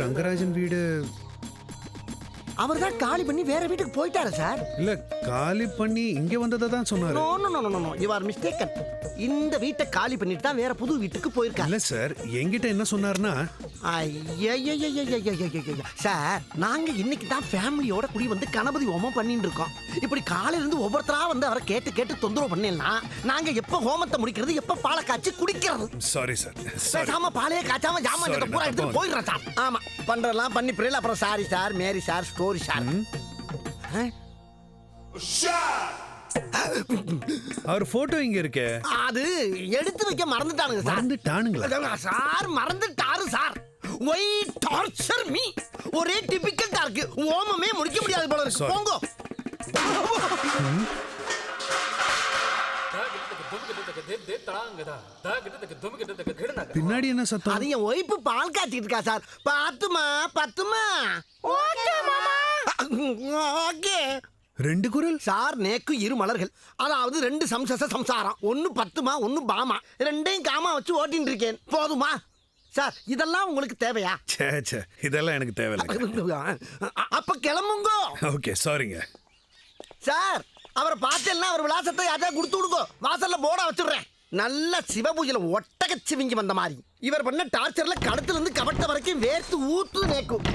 ரங்கராஜன் வீடு அவர் தான் காலி பண்ணி வேற வீட்டுக்கு போயிட்டாரு சார். இல்ல, காலி பண்ணி இங்க வந்ததை தான் சொன்னாரு. No no no no, you are mistaken. இந்த வீட்டை காலி பண்ணிட்டு தான் வேற புது வீட்டுக்கு போயிருக்காரு. இல்ல சார், என்கிட்ட என்ன சொன்னாருன்னா, சார் நாங்க இன்னைக்கு தான் ஃபேமிலியோட குடி வந்து கணபதி ஹோமம் பண்ணிட்டு இருக்கோம். இப்படி காலையில இருந்து ஒவ்வொருத்தரா வந்து அவரை கேட்டு கேட்டு தொந்தரவு பண்ணேன்னா நாங்க எப்ப ஹோமத்தை முடிக்கிறது, எப்ப பாலை காய்ச்சி குடிக்கிறது? Sorry sir. பேசாம பாலையே காய்ச்சாம ஜாமான் பூரா எடுத்து போயிடுறேன் சார். ஆமா, பண்றதெல்லாம் பண்ணி பிறகு அப்புறம் sorry sir, Mary sir, story sir. அவர் போட்டோ இங்க இருக்கே. அது எடுத்து வைக்க மறந்துட்டானுங்க சார். மறந்துட்டானுங்களா சார்? மறந்துட்டாரு சார். Why torture me? ஒரே டிபிக்கல் டார்க். ஓமமே முடிக்க முடியாது போல இருக்கு. போங்க. பின்னாடி என்ன சத்தம்? அது என் ஒய்ஃப் பால் காய்ச்சிட்டு இருக்கா சார். பாத்துமா பத்துமா. ஓகே மாமா. ஓகே. ரெண்டு குரல் சார். நேக்கு இரு மலர்கள், அதாவது ரெண்டு சம்சாரம். ஒன்னு பத்துமா, ஒன்னு பாமா. ரெண்டையும் காமா வச்சு ஓட்டின்னு இருக்கேன். போதுமா சார்? இதெல்லாம் உங்களுக்கு தேவையா? சே சே, இதெல்லாம் எனக்கு தேவையில்லை. அப்ப கிளம்புங்க. ஓகே, சாரிங்க சார். அவரை பார்த்தேன்னா அவர் விலாசத்தை யார்ட்டா கொடுத்து விடுங்க. வாசல்ல போர்டா வச்சுடுறேன். நல்ல சிவபூஜையில ஒட்டகச்சிவிங்கி வந்த மாதிரி இவர் பண்ண டார்ச்சர்ல கழுத்துல இருந்து கவட்ட வரைக்கும் வேர்த்து ஊத்து நேக்கும்.